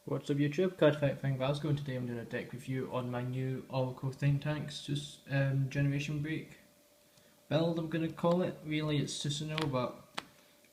What's up YouTube, cardfight vanguard, and today I'm doing a deck review on my new Oracle Think Tanks Generation Break build, I'm going to call it. Really it's susanoo, but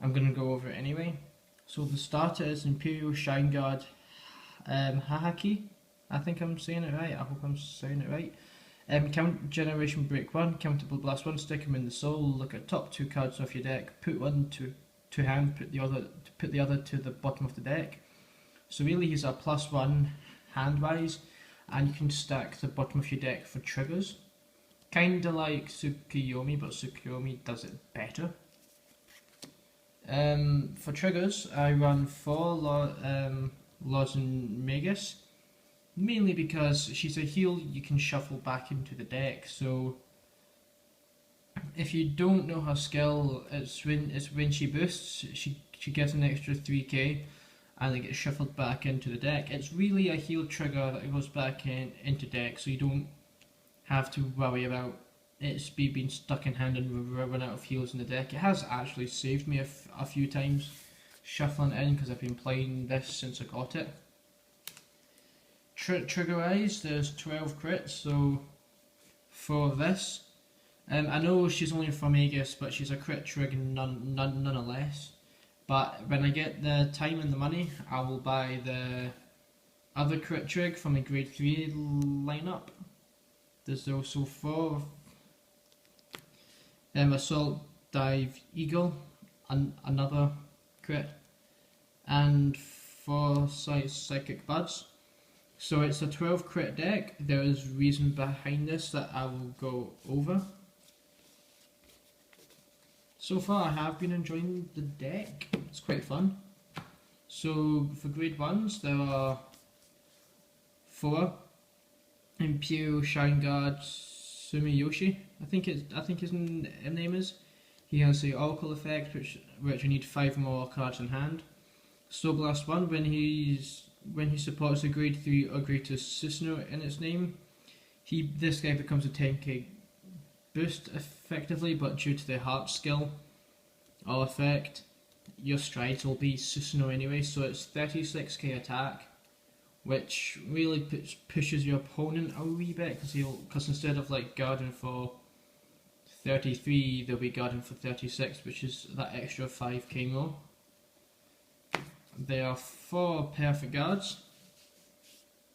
I'm going to go over it anyway. So the starter is Imperial Shine Guard Hahaki, I think I'm saying it right, I hope I'm saying it right. Count Generation Break 1, countable blast 1, stick them in the soul, look at top 2 cards off your deck, put one to hand, put the other to the bottom of the deck. So really he's a +1 hand-wise, and you can stack the bottom of your deck for triggers. Kinda like Tsukuyomi, but Tsukuyomi does it better. For triggers, I run 4 Laws and Magus, mainly because she's a heal you can shuffle back into the deck, so if you don't know her skill, it's when she boosts, she gets an extra 3k, and it gets shuffled back into the deck. It's really a heal trigger that goes back into deck, so you don't have to worry about its being stuck in hand and run out of heals in the deck. It has actually saved me a few times shuffling it in, because I've been playing this since I got it. Trigger wise, there's 12 crits, so for this, I know she's only from Aegis, but she's a crit trigger nonetheless. But when I get the time and the money, I will buy the other crit trig from the grade 3 lineup. There's also 4 Assault Dive Eagle, another crit, and 4 Psychic Buds. So it's a 12 crit deck. There is reason behind this that I will go over. So far I have been enjoying the deck, it's quite fun. So for grade 1s there are 4 Imperial Shine Guard Sumiyoshi, I think his name is. He has the Oracle effect, which you need 5 more cards in hand. Soul Blast 1, when he supports a grade 3 or greater susanoo in its name, this guy becomes a 10k boost effectively, but due to the heart skill or effect, your strides will be susanoo anyway, so it's 36k attack, which really pushes your opponent a wee bit, because instead of like guarding for 33, they'll be guarding for 36, which is that extra 5k more. There are 4 perfect guards.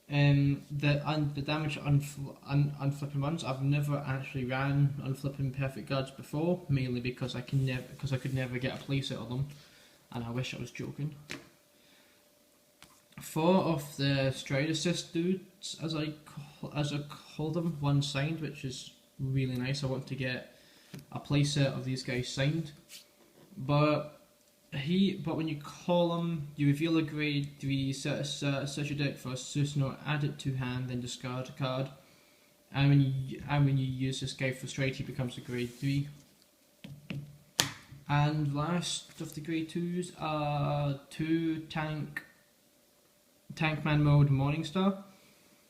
The damage unflipping ones, I've never actually ran unflipping perfect guards before, mainly because I could never get a playset of them, and I wish I was joking. 4 of the stride assist dudes, as I call them, one signed, which is really nice. I want to get a playset of these guys signed, but when you call him, you reveal a grade 3, search your deck for a susanoo, add it to hand, then discard a card. And when you use this guy for straight, he becomes a grade 3. And last of the grade 2s are 2 Tankman mode Morningstar.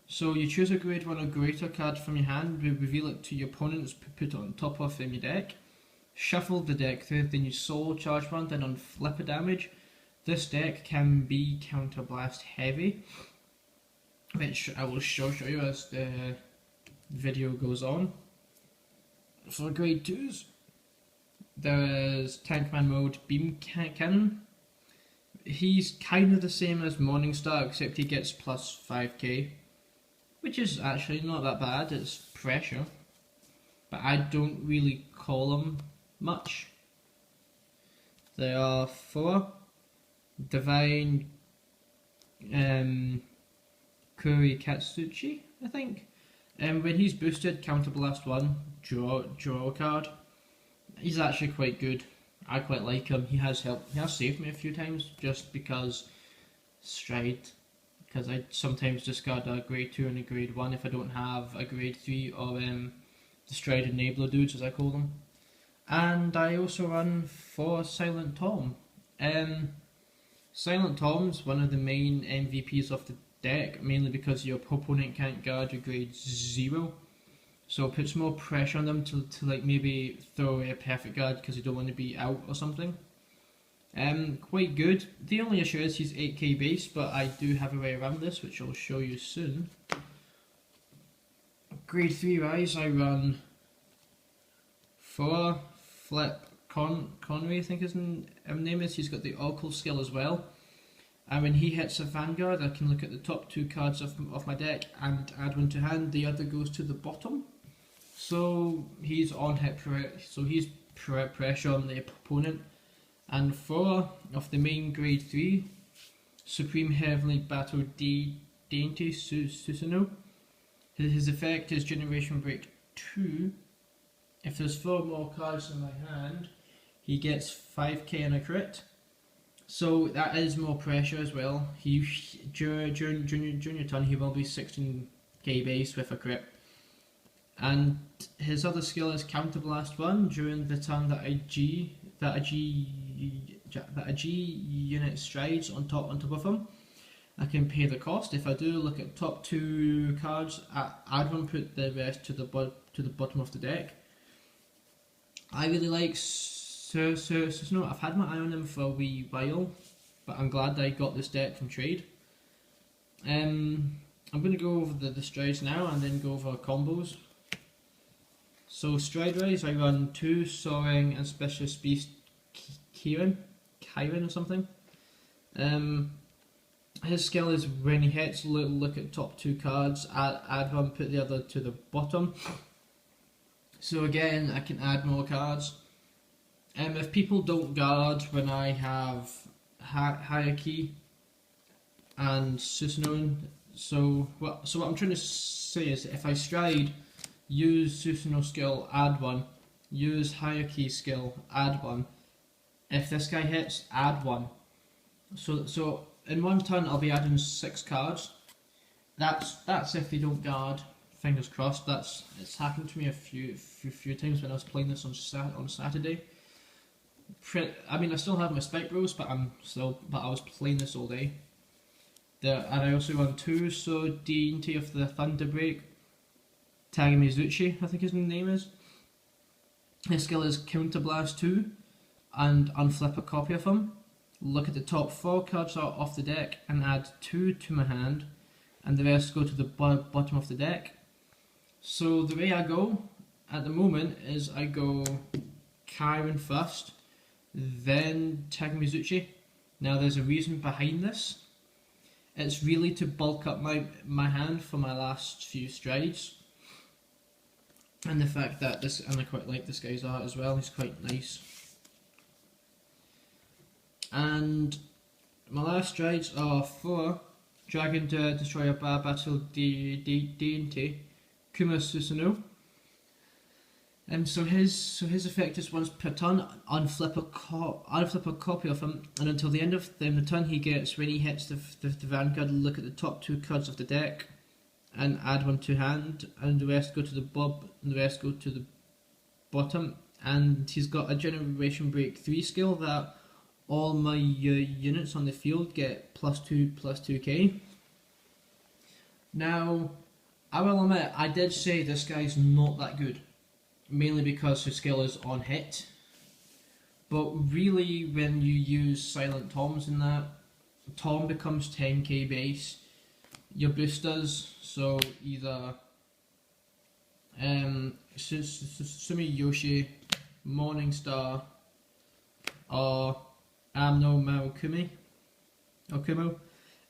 So you choose a grade 1 or greater card from your hand, reveal it to your opponents, put it on top of your deck. Shuffle the deck through, then you soul charge one, then on flipper damage. This deck can be counterblast heavy, which I will show you as the video goes on. For grade 2s, there is Tankman mode Beam Cannon. He's kind of the same as Morningstar, except he gets plus 5k, which is actually not that bad. It's pressure, but I don't really call him much. There are 4 Divine Kuri Katsuchi, I think. When he's boosted, counterblast 1, draw a card. He's actually quite good. I quite like him. He has saved me a few times, just because stride. Because I sometimes discard a grade 2 and a grade 1 if I don't have a grade 3 or the stride enabler dudes, as I call them. And I also run 4 Silent Tom. Silent Tom's one of the main MVPs of the deck, mainly because your opponent can't guard your grade 0. So it puts more pressure on them to like maybe throw away a perfect guard because you don't want to be out or something. Quite good. The only issue is he's 8k base, but I do have a way around this, which I'll show you soon. Grade 3 rise, I run 4 flip Conway, I think his name is. He's got the oracle skill as well. And when he hits a vanguard, I can look at the top 2 cards of my deck and add one to hand. The other goes to the bottom. So he's on hit, so he's pressure on the opponent. And 4 of the main grade 3 Supreme Heavenly Battle Dainty Susanoo. His effect is Generation Break 2. If there's 4 more cards in my hand, he gets 5k and a crit. So that is more pressure as well. During your turn, he will be 16k base with a crit. And his other skill is Counterblast 1. During the turn that a G unit strides on top of him, I can pay the cost. If I do, look at top 2 cards, add one, put the rest to the bottom of the deck. I really like Susanoo. I've had my eye on him for a wee while, but I'm glad I got this deck from trade. I'm going to go over the strides now and then go over combos. So stride wise, I run 2 Soaring and Specialist Beast Kieran or something. His skill is when he hits, look at top 2 cards, add one, put the other to the bottom. So again, I can add more cards. If people don't guard when I have Hierarchy and Susanoo, so what I'm trying to say is, if I stride, use Susanoo skill, add one, use Hierarchy skill, add one. If this guy hits, add one. So in one turn I'll be adding 6 cards. That's if they don't guard. Fingers crossed. It's happened to me a few times when I was playing this on Saturday. I mean, I still have my spike bros, but I was playing this all day. And I also run 2 so Dainty of the Thunderbreak Tagamizuchi, I think his name is. His skill is Counterblast 2 and unflip a copy of him. Look at the top 4 cards off the deck and add 2 to my hand, and the rest go to the bottom of the deck. So the way I go at the moment is I go Kieran first, then Tagamizuchi. Now there's a reason behind this. It's really to bulk up my hand for my last few strides. And the fact that and I quite like this guy's art as well, he's quite nice. And my last strides are 4 Dragon to destroy a battle Dainty Kuma Susanoo. And so his effect is once per turn, unflip a copy of him, and until the end of the turn he gets, when he hits the vanguard, look at the top 2 cards of the deck and add one to hand, and the rest go to the bottom. And he's got a Generation Break 3 skill that all my units on the field get +2k. Now, I will admit, I did say this guy's not that good, mainly because his skill is on hit. But really, when you use Silent Toms in that, Tom becomes 10k base. Your boosters, so either Sumiyoshi, Morningstar, or Kumo,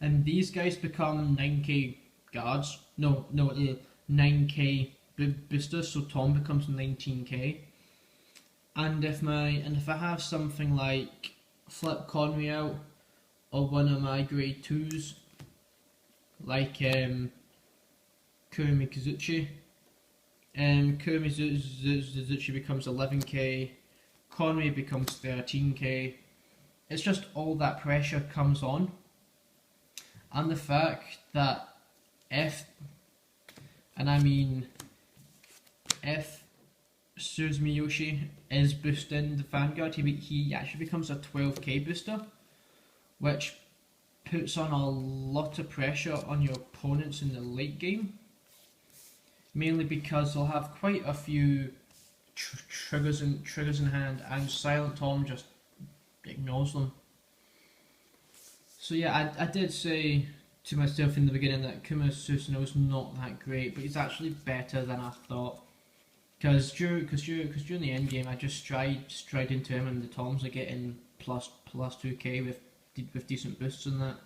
and these guys become 9k guards. No, 9k boosters. So Tom becomes 19k. And if I have something like Flip Conway out, or one of my grade 2s, like Kurimizuchi, Kurimizuchi becomes 11k, Conway becomes 13k. It's just all that pressure comes on, and the fact that if Suzumiyoshi is boosting the vanguard, he actually becomes a 12k booster, which puts on a lot of pressure on your opponents in the late game, mainly because they'll have quite a few triggers in hand, and Silent Tom just ignores them. So yeah, I did say to myself in the beginning that Kuma Susanoo is not that great, but he's actually better than I thought. Because during the end game, I just stride into him, and the Toms are getting plus 2k with decent boosts and that.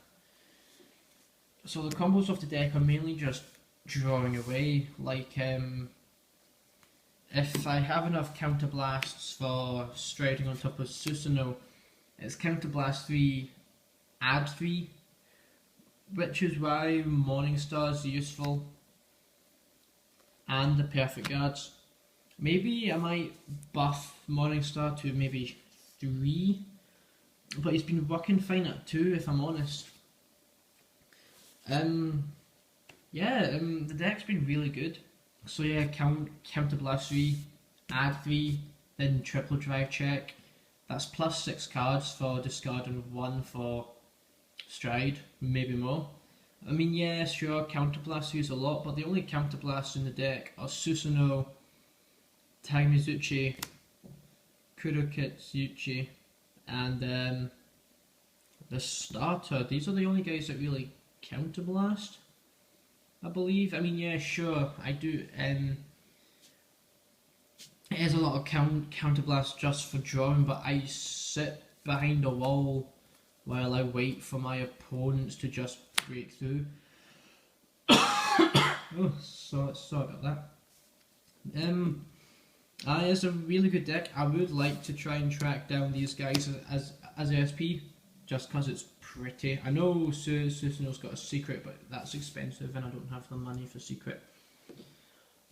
So the combos of the deck are mainly just drawing away. Like if I have enough counterblasts for striding on top of Susanoo, it's counterblast 3, add 3, which is why Morningstar is useful, and the perfect guards. Maybe I might buff Morningstar to maybe 3, but he's been working fine at 2 if I'm honest. The deck's been really good. So yeah, counterblast 3, add 3, then triple drive check. That's plus 6 cards for discarding 1 for stride, maybe more. I mean, yeah, sure, counterblast use a lot, but the only counterblasts in the deck are Susanoo, Tagmizuchi, Kurokitsuchi, and the starter. These are the only guys that really counterblast, I believe. I mean, yeah, sure, I do. It is a lot of counterblast just for drawing, but I sit behind a wall while I wait for my opponents to just break through. Oh, sorry about that. It's a really good deck. I would like to try and track down these guys as SP, just because it's pretty. I know Susanoo's got a secret, but that's expensive and I don't have the money for secret.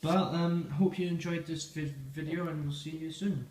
But hope you enjoyed this video, and we'll see you soon.